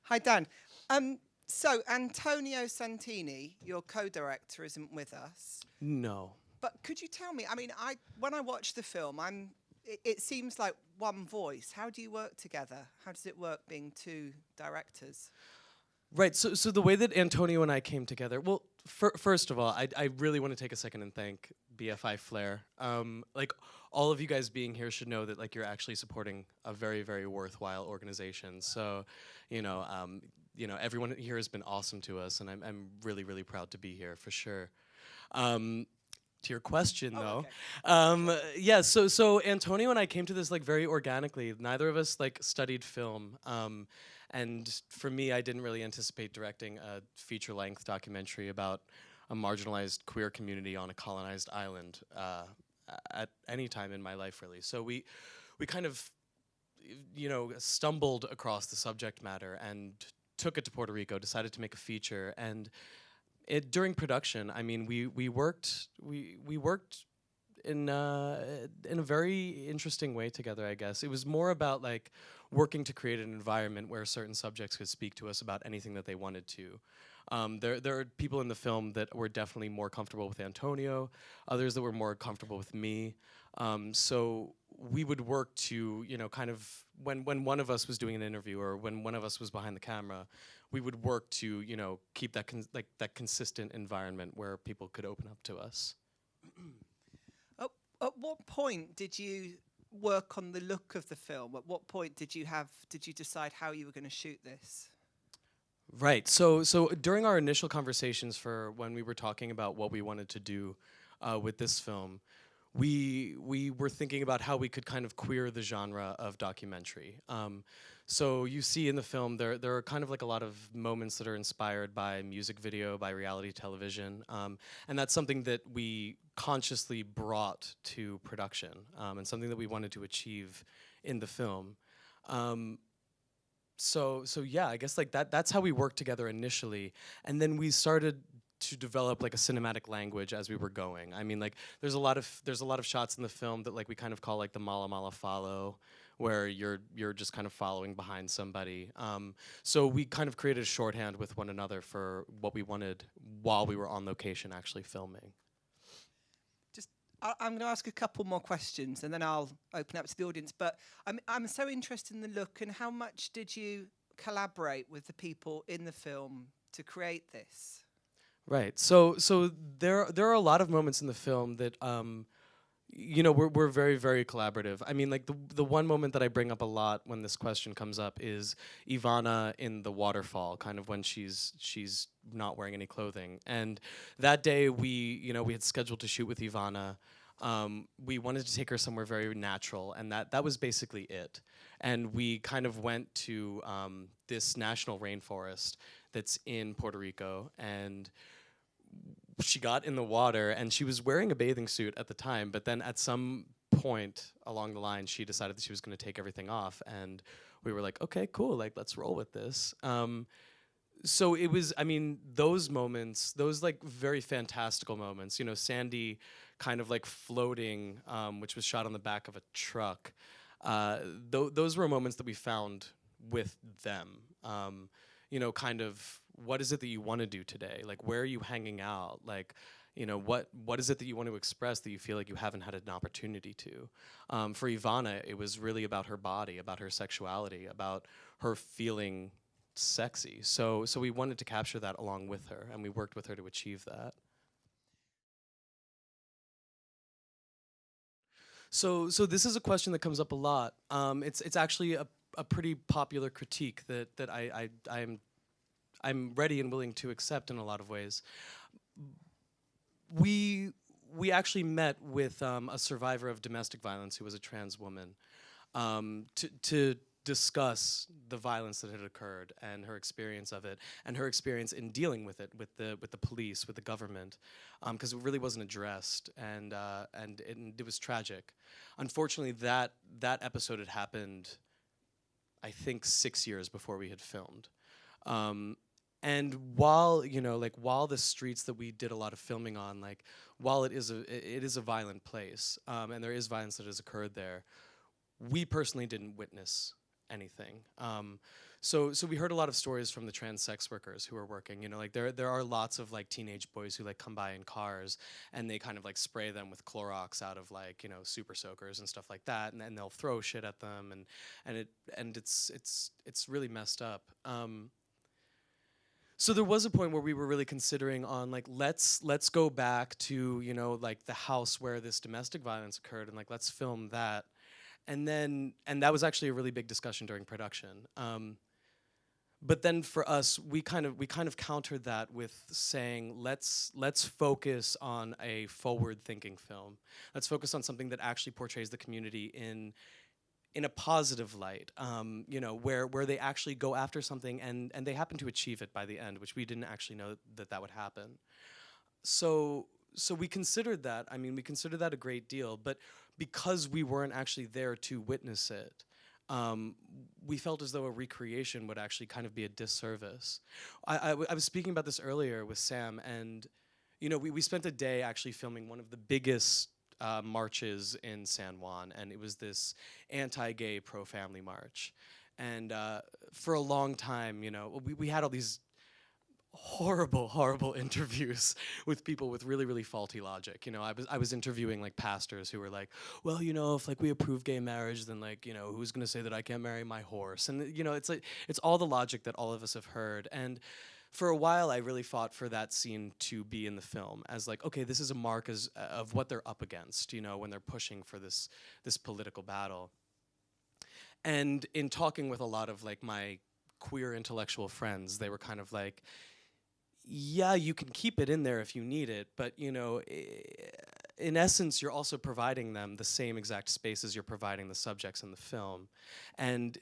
Hi, Dan. So Antonio Santini, your co-director, isn't with us. No. But could you tell me? I mean, I when I watch the film, it seems like one voice. How do you work together? How does it work being two directors? Right. So the way that Antonio and I came together. Well, first of all, I really want to take a second and thank BFI Flare. Like all of you guys being here should know that like you're actually supporting a very very worthwhile organization. So, you know, everyone here has been awesome to us, and I'm really really proud to be here for sure. Um, to your question Oh, though, okay. yeah. So Antonio and I came to this like very organically. Neither of us like studied film. And for me, I didn't really anticipate directing a feature-length documentary about a marginalized queer community on a colonized island at any time in my life, really. So we kind of, stumbled across the subject matter and took it to Puerto Rico. Decided to make a feature, and during production, I mean, we worked in a very interesting way together, I guess. It was more about like working to create an environment where certain subjects could speak to us about anything that they wanted to. There are people in the film that were definitely more comfortable with Antonio, others that were more comfortable with me. So we would work to, kind of when one of us was doing an interview or when one of us was behind the camera, we would work to, keep that that consistent environment where people could open up to us. At, at what point did you work on the look of the film? At what point did you decide how you were going to shoot this? Right. So during our initial conversations for when we were talking about what we wanted to do with this film, we were thinking about how we could kind of queer the genre of documentary. So you see in the film there are kind of like a lot of moments that are inspired by music video, by reality television, and that's something that we consciously brought to production, and something that we wanted to achieve in the film. Um, so yeah, I guess like that's how we worked together initially, and then we started to develop like a cinematic language as we were going. I mean, like there's a lot of shots in the film that like we kind of call like the mala mala follow, where you're just kind of following behind somebody. So we kind of created a shorthand with one another for what we wanted while we were on location actually filming. Just I'm going to ask a couple more questions and then I'll open up to the audience. But I'm so interested in the look and how much did you collaborate with the people in the film to create this? Right. So there are a lot of moments in the film that we're very very collaborative. I mean, like the one moment that I bring up a lot when this question comes up is Ivana in the waterfall, kind of when she's not wearing any clothing. And that day we had scheduled to shoot with Ivana. We wanted to take her somewhere very natural, and that was basically it. And we kind of went to this national rainforest that's in Puerto Rico, and she got in the water and she was wearing a bathing suit at the time, but then at some point along the line she decided that she was going to take everything off, and we were like, okay, cool, like let's roll with this. So it was, I mean, those moments, those like very fantastical moments, Sandy kind of like floating, which was shot on the back of a truck. Those were moments that we found with them. Kind of what is it that you want to do today? Like, where are you hanging out? Like, what is it that you want to express that you feel like you haven't had an opportunity to? For Ivana, it was really about her body, about her sexuality, about her feeling sexy. So we wanted to capture that along with her, and we worked with her to achieve that. So this is a question that comes up a lot. It's actually a pretty popular critique that I'm ready and willing to accept in a lot of ways. We we actually met with a survivor of domestic violence who was a trans woman, to discuss the violence that had occurred and her experience of it and her experience in dealing with it with the police, with the government, because it really wasn't addressed, and it was tragic. Unfortunately, that episode had happened, I think, 6 years before we had filmed. Um, and while the streets that we did a lot of filming on, like while it is a violent place, and there is violence that has occurred there, we personally didn't witness anything. So we heard a lot of stories from the trans sex workers who are working. You know, like there are lots of like teenage boys who like come by in cars and they kind of like spray them with Clorox out of like, you know, super soakers and stuff like that, and then they'll throw shit at them, and it's really messed up. So there was a point where we were really considering on like let's go back to, you know, like the house where this domestic violence occurred, and like let's film that. And that was actually a really big discussion during production. But then for us, we kind of countered that with saying let's focus on a forward-thinking film. Let's focus on something that actually portrays the community in a positive light. You know, where they actually go after something and they happen to achieve it by the end, which we didn't actually know that would happen. So we considered that. I mean, we considered that a great deal, but because we weren't actually there to witness it, we felt as though a recreation would actually kind of be a disservice. I was speaking about this earlier with Sam, and you know, we spent a day actually filming one of the biggest marches in San Juan, and it was this anti-gay, pro-family march. And for a long time, you know, we had all these horrible interviews with people with really faulty logic. You know, I was interviewing like pastors who were like, well, you know, if like we approve gay marriage, then like, you know, who's gonna say that I can't marry my horse? And you know, it's like it's all the logic that all of us have heard. And for a while I really fought for that scene to be in the film as like, okay, this is a mark of what they're up against, you know, when they're pushing for this political battle. And in talking with a lot of like my queer intellectual friends, they were kind of like, yeah, you can keep it in there if you need it, but you know, in essence, you're also providing them the same exact space as you're providing the subjects in the film. And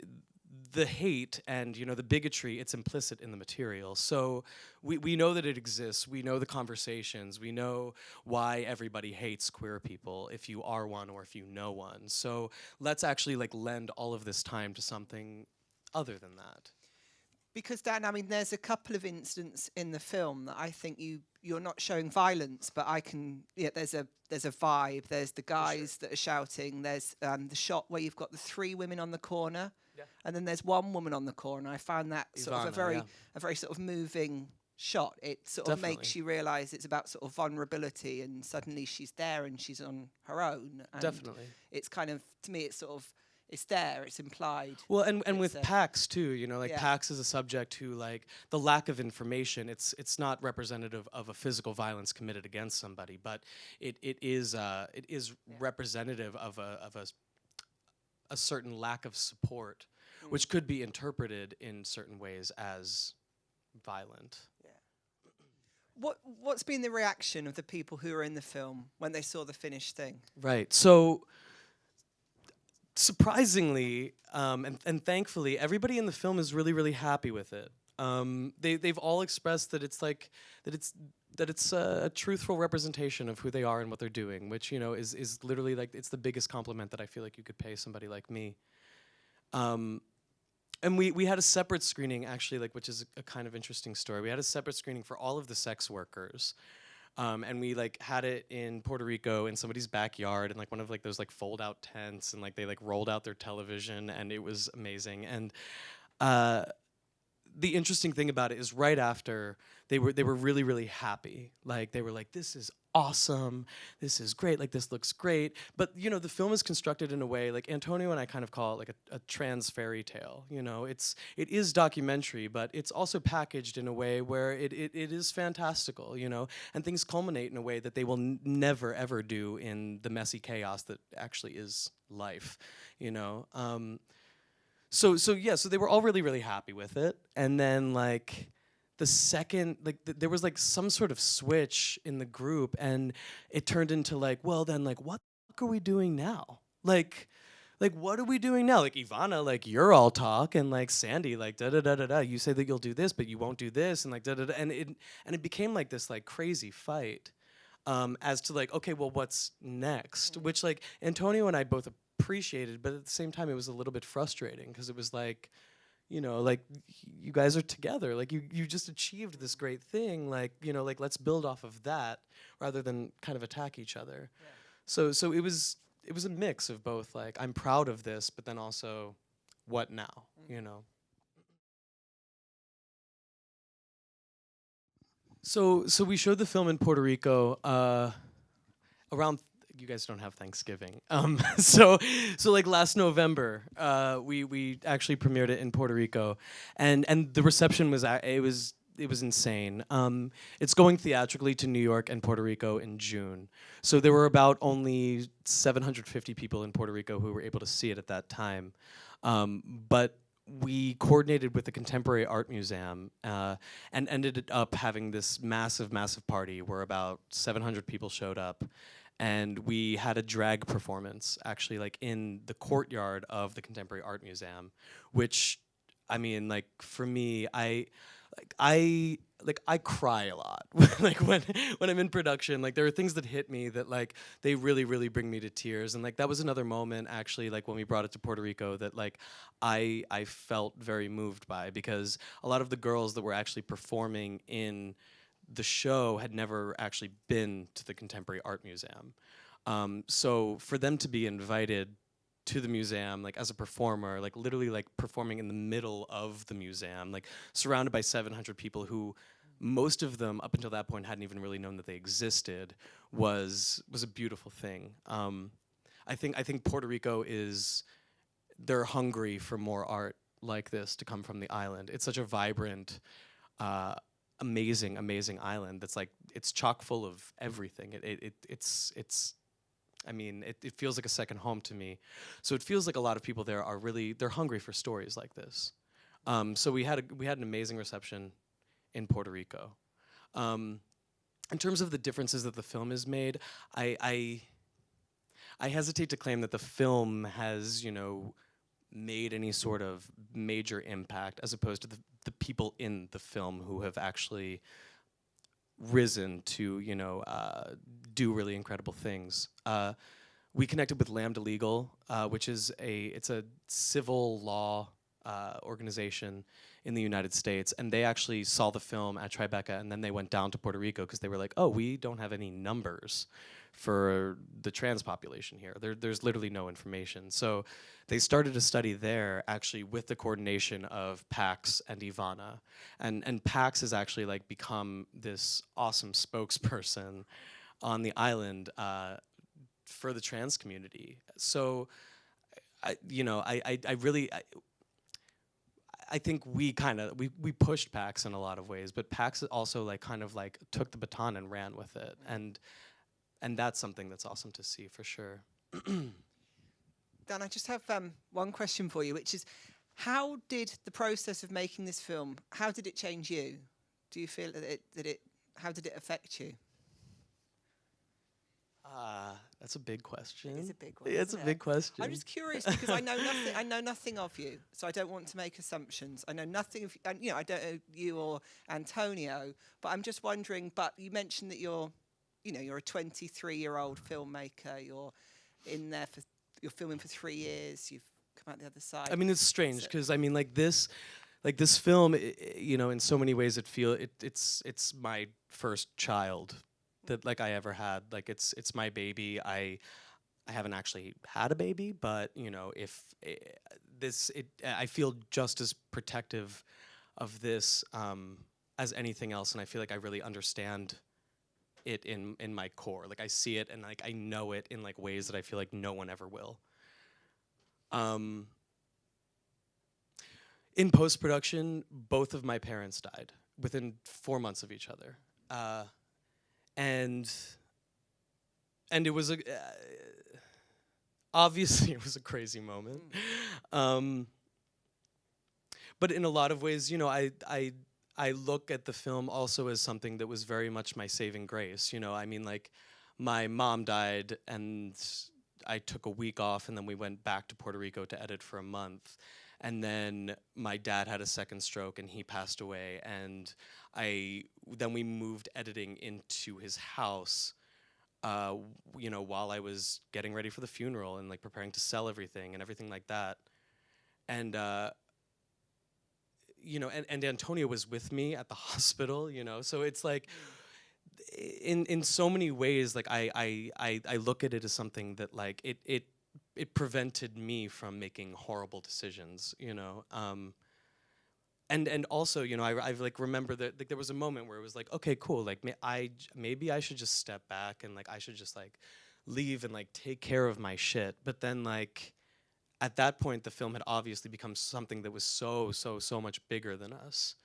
the hate and, you know, the bigotry, it's implicit in the material. So we know that it exists. We know the conversations. We know why everybody hates queer people, if you are one or if you know one. So let's actually like lend all of this time to something other than that. Because Dan, I mean, there's a couple of incidents in the film that I think you're not showing violence, but I can. Yeah, there's a vibe. There's the guys that are shouting. There's the shot where you've got the three women on the corner, and then there's one woman on the corner. I found that sort of a very sort of moving shot. It sort of makes you realise it's about sort of vulnerability, and suddenly she's there and she's on her own. And it's kind of, to me, it's sort of. It's there, it's implied. Well, and with PAX too, you know, like PAX is a subject who, like, the lack of information, it's not representative of a physical violence committed against somebody, but it is representative of a certain lack of support, which could be interpreted in certain ways as violent. What's been the reaction of the people who were in the film when they saw the finished thing? Right. So surprisingly, and thankfully, everybody in the film is really happy with it. They've all expressed that it's like that it's a truthful representation of who they are and what they're doing, which, you know, is literally like, it's the biggest compliment that I feel like you could pay somebody like me. And we had a separate screening, actually, like, which is a kind of interesting story. We had a separate screening for all of the sex workers. And we like had it in Puerto Rico in somebody's backyard in like one of like those like fold out tents, and like they like rolled out their television, and it was amazing. And the interesting thing about it is right after they were really happy. Like they were like, this is awesome, this is great, like this looks great. But you know, the film is constructed in a way, like Antonio and I kind of call it like a trans fairy tale. You know, it is documentary, but it's also packaged in a way where it is fantastical, you know, and things culminate in a way that they will never ever do in the messy chaos that actually is life, you know. So they were all really happy with it. And then like the second, like there was like some sort of switch in the group, and it turned into like, well then, like, what the fuck are we doing now? Like what are we doing now? Like, Ivana, like, you're all talk, and like Sandy, like da. You say that you'll do this, but you won't do this, and like da. And it became like this like crazy fight as to like, okay, well, what's next? Which like Antonio and I both appreciated, but at the same time it was a little bit frustrating, because it was like, you know, like, you guys are together, like you just achieved this great thing, like, you know, like, let's build off of that rather than kind of attack each other. So it was a mix of both, like, I'm proud of this, but then also what now, you know? So we showed the film in Puerto Rico around. You guys don't have Thanksgiving, so like last November, we actually premiered it in Puerto Rico, and the reception was it was insane. It's going theatrically to New York and Puerto Rico in June, so there were about only 750 people in Puerto Rico who were able to see it at that time, but we coordinated with the Contemporary Art Museum and ended up having this massive, massive party where about 700 people showed up. And we had a drag performance actually like in the courtyard of the Contemporary Art Museum, which I mean, like for me, I cry a lot like when I'm in production. Like there are things that hit me that like they really really bring me to tears, and like that was another moment actually like when we brought it to Puerto Rico that like I felt very moved by, because a lot of the girls that were actually performing in the show had never actually been to the Contemporary Art Museum. So for them to be invited to the museum like as a performer, like literally like performing in the middle of the museum, like surrounded by 700 people who most of them up until that point hadn't even really known that they existed, was a beautiful thing. I think Puerto Rico is, they're hungry for more art like this to come from the island. It's such a vibrant, amazing, amazing island that's like it's chock full of everything. It's I mean, it feels like a second home to me. So it feels like a lot of people there are really, they're hungry for stories like this. So we had an amazing reception in Puerto Rico. In terms of the differences that the film has made, I hesitate to claim that the film has, you know, made any sort of major impact, as opposed to the people in the film who have actually risen to, you know, do really incredible things. We connected with Lambda Legal, which is it's a civil law organization in the United States, and they actually saw the film at Tribeca, and then they went down to Puerto Rico because they were like, oh, we don't have any numbers for the trans population here. There's literally no information. So they started a study there actually with the coordination of Pax and Ivana. And Pax has actually like become this awesome spokesperson on the island for the trans community. So I think we pushed Pax in a lot of ways, but Pax also like kind of like took the baton and ran with it. And that's something that's awesome to see for sure. Dan, I just have one question for you, which is, how did the process of making this film, how did it change you? Do you feel how did it affect you? That's a big question. It is a big one. It's a big question. I'm just curious because I know nothing. I know nothing of you, so I don't want to make assumptions. I know nothing of, and I don't know you or Antonio, but I'm just wondering. But you mentioned that you're a 23-year-old filmmaker. You're filming for 3 years. You've come out the other side. I mean, it's strange because I mean, like this film, in so many ways, it's my first child that like I ever had. Like it's my baby. I haven't actually had a baby, but if I feel just as protective of this as anything else, and I feel like I really understand it in my core. Like I see it and like I know it in like ways that I feel like no one ever will. In post-production, both of my parents died within 4 months of each other. And it was obviously it was a crazy moment. But in a lot of ways, I look at the film also as something that was very much my saving grace. I mean, like, my mom died, and I took a week off, and then we went back to Puerto Rico to edit for a month. And then my dad had a second stroke, and he passed away. And then we moved editing into his house, while I was getting ready for the funeral and like preparing to sell everything and everything like that. And and Antonio was with me at the hospital, so it's like in so many ways, like I look at it as something that like it it prevented me from making horrible decisions, you know. And also, you know, I've like remember that like, there was a moment where it was like, okay, cool, like maybe I should just step back and like I should just like leave and like take care of my shit. But then like at that point, the film had obviously become something that was so much bigger than us.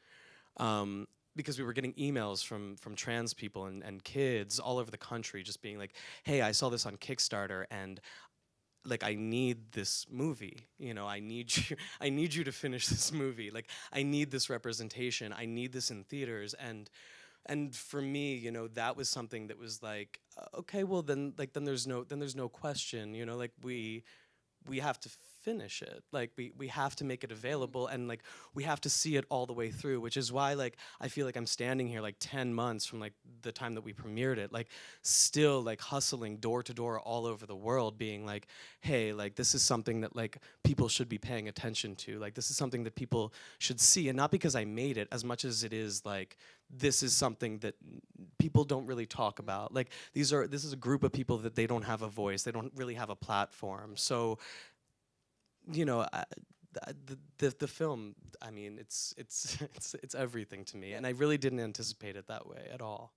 Because we were getting emails from trans people and kids all over the country just being like, hey, I saw this on Kickstarter and like I need this movie, you know, I need you I need you to finish this movie, like I need this representation, I need this in theaters. And for me, you know, that was something that was like, okay, well then like then there's no question, you know, like we have to finish it, like we have to make it available, and like we have to see it all the way through, which is why like I feel like I'm standing here like 10 months from like the time that we premiered it, like still like hustling door to door all over the world being like, hey, like this is something that like people should be paying attention to, like this is something that people should see, and not because I made it as much as it is like this is something that people don't really talk about, like this is a group of people that they don't have a voice, they don't really have a platform. So you know, the film, I mean, it's everything to me, and I really didn't anticipate it that way at all.